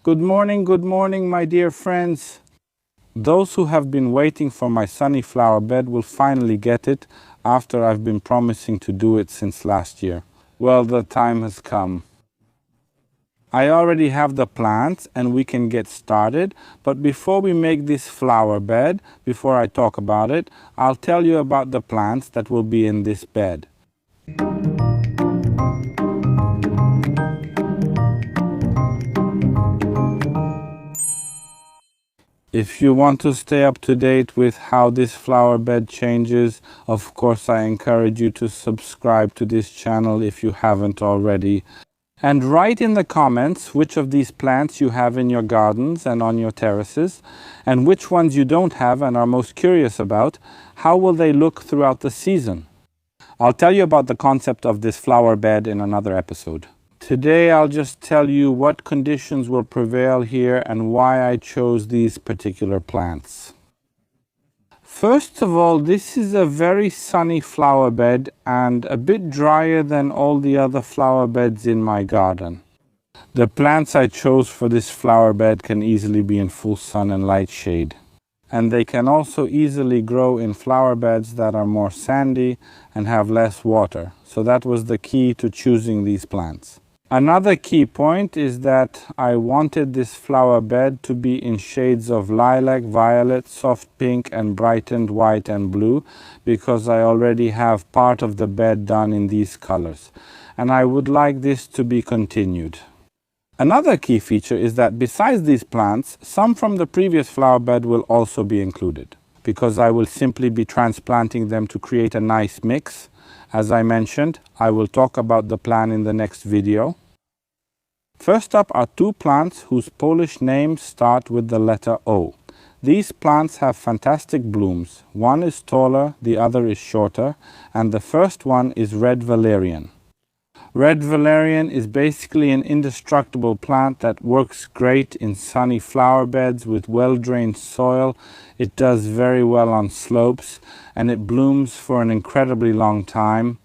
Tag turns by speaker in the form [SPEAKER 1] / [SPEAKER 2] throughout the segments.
[SPEAKER 1] Good morning, my dear friends. Those who have been waiting for my sunny flower bed will finally get it after I've been promising to do it since last year. Well, the time has come. I already have the plants and we can get started, but before we make this flower bed, before I talk about it, I'll tell you about the plants that will be in this bed. If you want to stay up to date with how this flower bed changes, of course I encourage you to subscribe to this channel if you haven't already. And write in the comments which of these plants you have in your gardens and on your terraces, and which ones you don't have and are most curious about. How will they look throughout the season? I'll tell you about the concept of this flower bed in another episode. Today I'll just tell you what conditions will prevail here and why I chose these particular plants. First of all, this is a very sunny flower bed and a bit drier than all the other flower beds in my garden. The plants I chose for this flower bed can easily be in full sun and light shade. And they can also easily grow in flower beds that are more sandy and have less water. So that was the key to choosing these plants. Another key point is that I wanted this flower bed to be in shades of lilac, violet, soft pink and brightened white and blue, because I already have part of the bed done in these colors. And I would like this to be continued. Another key feature is that besides these plants, some from the previous flower bed will also be included, because I will simply be transplanting them to create a nice mix. As I mentioned, I will talk about the plan in the next video. First up are two plants whose Polish names start with the letter O. These plants have fantastic blooms. One is taller, the other is shorter, and the first one is red valerian. Red valerian is basically an indestructible plant that works great in sunny flower beds with well-drained soil. It does very well on slopes, and it blooms for an incredibly long time.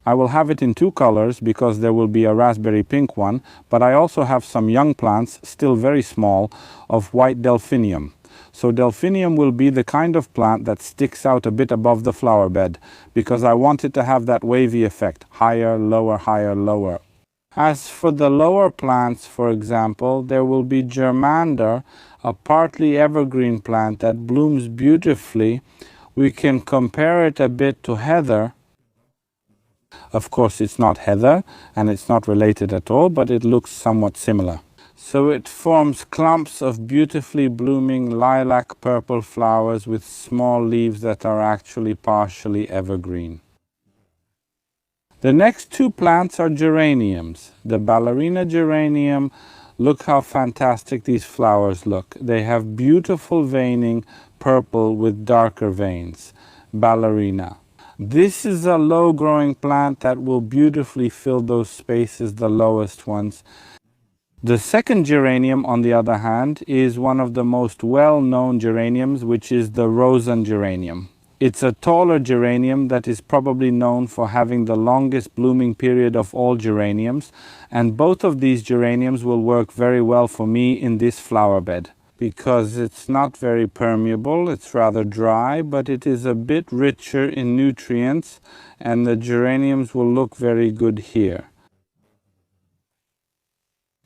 [SPEAKER 1] I will have it in two colors because there will be a raspberry pink one, but I also have some young plants, still very small, of white delphinium. So delphinium will be the kind of plant that sticks out a bit above the flower bed, because I want it to have that wavy effect, higher, lower. As for the lower plants, for example, there will be germander, a partly evergreen plant that blooms beautifully. We can compare it a bit to heather. Of course, it's not heather and it's not related at all, but it looks somewhat similar. So it forms clumps of beautifully blooming lilac purple flowers with small leaves that are actually partially evergreen. The next two plants are geraniums. The ballerina geranium, look how fantastic these flowers look. They have beautiful veining, purple with darker veins. Ballerina. This is a low-growing plant that will beautifully fill those spaces, the lowest ones. The second geranium, on the other hand, is one of the most well-known geraniums, which is the rosen geranium. It's a taller geranium that is probably known for having the longest blooming period of all geraniums, and both of these geraniums will work very well for me in this flower bed, because it's not very permeable, it's rather dry, but it is a bit richer in nutrients, and the geraniums will look very good here.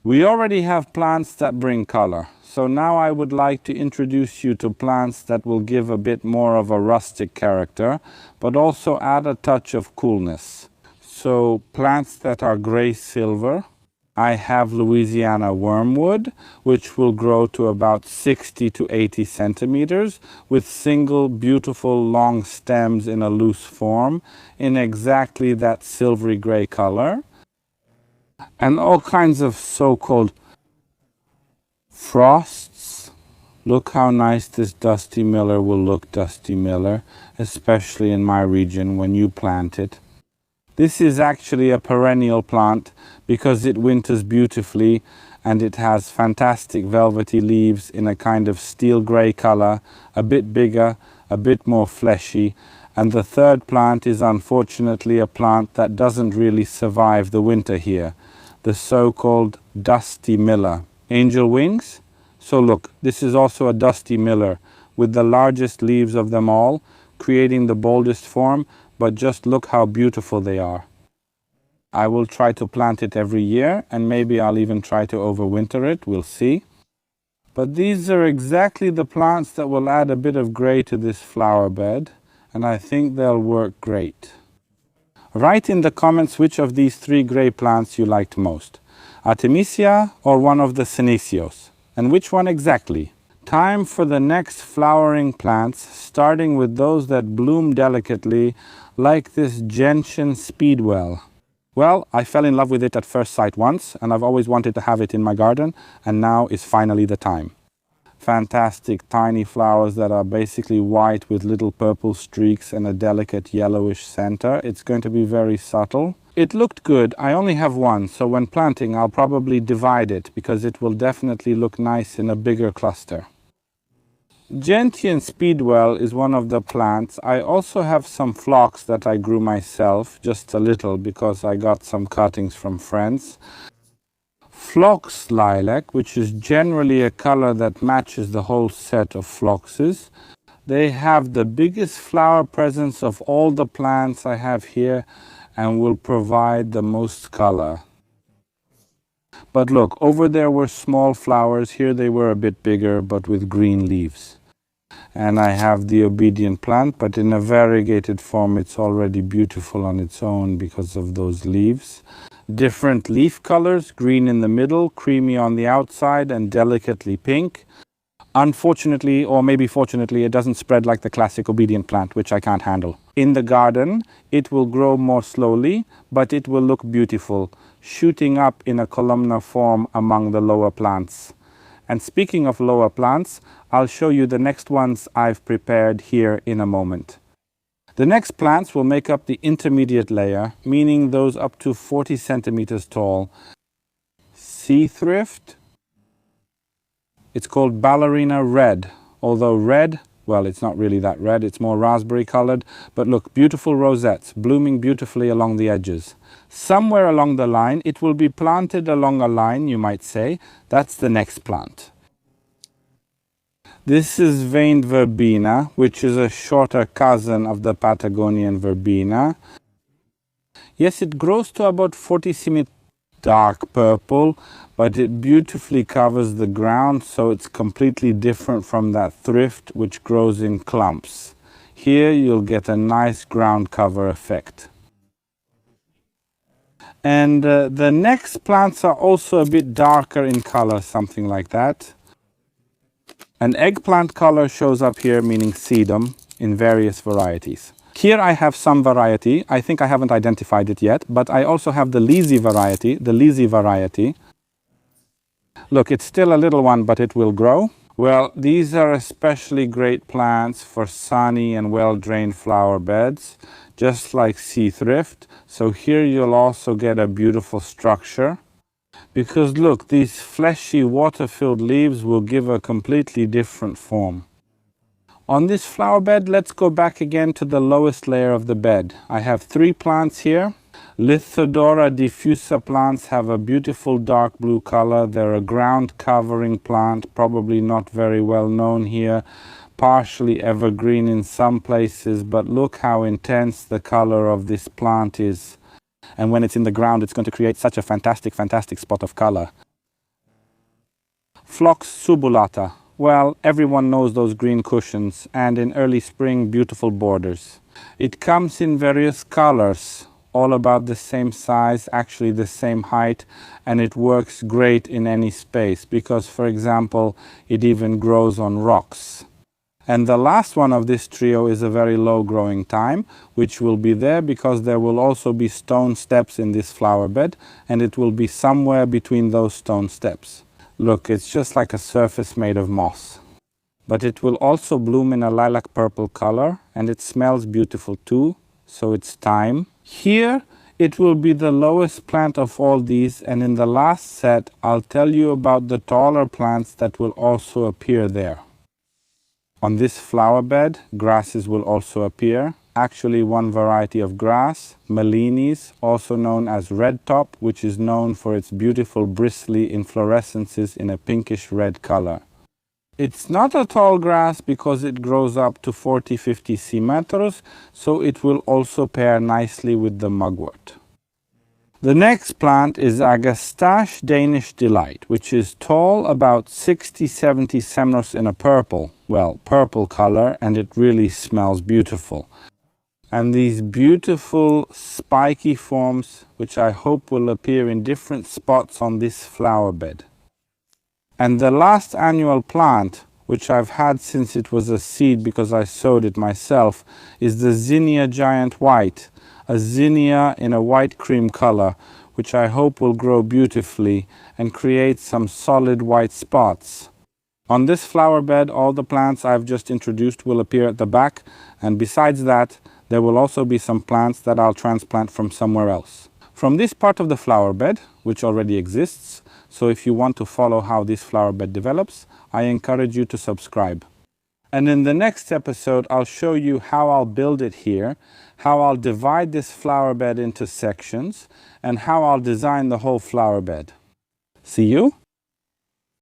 [SPEAKER 1] We already have plants that bring color, so now I would like to introduce you to plants that will give a bit more of a rustic character, but also add a touch of coolness. So plants that are gray-silver. I have Louisiana wormwood, which will grow to about 60 to 80 centimeters with single beautiful long stems in a loose form in exactly that silvery gray color. And all kinds of so-called frosts. Look how nice this Dusty Miller will look, Dusty Miller, especially in my region when you plant it. This is actually a perennial plant because it winters beautifully and it has fantastic velvety leaves in a kind of steel gray color, a bit bigger, a bit more fleshy. And the third plant is unfortunately a plant that doesn't really survive the winter here, the so-called Dusty Miller. Angel wings. So look, this is also a dusty miller with the largest leaves of them all, creating the boldest form, but just look how beautiful they are. I will try to plant it every year, and maybe I'll even try to overwinter it, we'll see. But these are exactly the plants that will add a bit of gray to this flower bed, and I think they'll work great. Write in the comments which of these 3 gray plants you liked most. Artemisia or one of the senecios, and which one exactly. Time for the next flowering plants, starting with those that bloom delicately, like this gentian speedwell. Well, I fell in love with it at first sight once, and I've always wanted to have it in my garden, and now is finally the time. Fantastic tiny flowers that are basically white with little purple streaks and a delicate yellowish center. It's going to be very subtle. It looked good. I only have one, so when planting I'll probably divide it because it will definitely look nice in a bigger cluster. Gentian speedwell is one of the plants. I also have some phlox that I grew myself, just a little because I got some cuttings from friends. Phlox lilac, which is generally a color that matches the whole set of phloxes. They have the biggest flower presence of all the plants I have here and will provide the most color. But look, over there were small flowers, here they were a bit bigger but with green leaves. And I have the obedient plant, but in a variegated form it's already beautiful on its own because of those leaves. Different leaf colors, green in the middle, creamy on the outside, and delicately pink. Unfortunately, or maybe fortunately, it doesn't spread like the classic obedient plant, which I can't handle. In the garden, it will grow more slowly, but it will look beautiful, shooting up in a columnar form among the lower plants. And speaking of lower plants, I'll show you the next ones I've prepared here in a moment. The next plants will make up the intermediate layer, meaning those up to 40 centimeters tall. Sea thrift. It's called ballerina red, although red, well, it's not really that red, it's more raspberry colored, but look, beautiful rosettes, blooming beautifully along the edges. Somewhere along the line, it will be planted along a line, you might say. That's the next plant. This is veined verbena, which is a shorter cousin of the Patagonian verbena. Yes, it grows to about 40 centimeters, dark purple, but it beautifully covers the ground, so it's completely different from that thrift, which grows in clumps. Here you'll get a nice ground cover effect. And the next plants are also a bit darker in color, something like that. An eggplant color shows up here, meaning sedum, in various varieties. Here I have some variety. I think I haven't identified it yet, but I also have the Lisi variety. Look, it's still a little one, but it will grow. Well, these are especially great plants for sunny and well-drained flower beds, just like sea thrift. So here you'll also get a beautiful structure. Because look, these fleshy water-filled leaves will give a completely different form. On this flower bed, let's go back again to the lowest layer of the bed. I have 3 plants here. Lithodora diffusa plants have a beautiful dark blue color. They're a ground covering plant, probably not very well known here. Partially evergreen in some places, but look how intense the color of this plant is. And when it's in the ground, it's going to create such a fantastic spot of color. Phlox subulata. Well, everyone knows those green cushions, and in early spring, beautiful borders. It comes in various colors, all about the same size, actually the same height, and it works great in any space because, for example, it even grows on rocks. And the last one of this trio is a very low growing thyme, which will be there because there will also be stone steps in this flower bed, and it will be somewhere between those stone steps. Look, it's just like a surface made of moss. But it will also bloom in a lilac purple color, and it smells beautiful too, so it's thyme. Here, it will be the lowest plant of all these, and in the last set, I'll tell you about the taller plants that will also appear there. On this flower bed, grasses will also appear. actually one variety of grass, Melinis, also known as redtop, which is known for its beautiful bristly inflorescences in a pinkish red color. It's not a tall grass because it grows up to 40-50 centimeters, so it will also pair nicely with the mugwort. The next plant is Agastache Danish Delight, which is tall, about 60-70 centimeters in a purple color, and it really smells beautiful. And these beautiful spiky forms, which I hope will appear in different spots on this flower bed. And the last annual plant, which I've had since it was a seed because I sowed it myself, is the Zinnia Giant White, a zinnia in a white cream color, which I hope will grow beautifully and create some solid white spots. On this flower bed, all the plants I've just introduced will appear at the back, and besides that, there will also be some plants that I'll transplant from somewhere else. From this part of the flower bed, which already exists, so if you want to follow how this flower bed develops, I encourage you to subscribe. And in the next episode, I'll show you how I'll build it here, how I'll divide this flower bed into sections, and how I'll design the whole flower bed. See you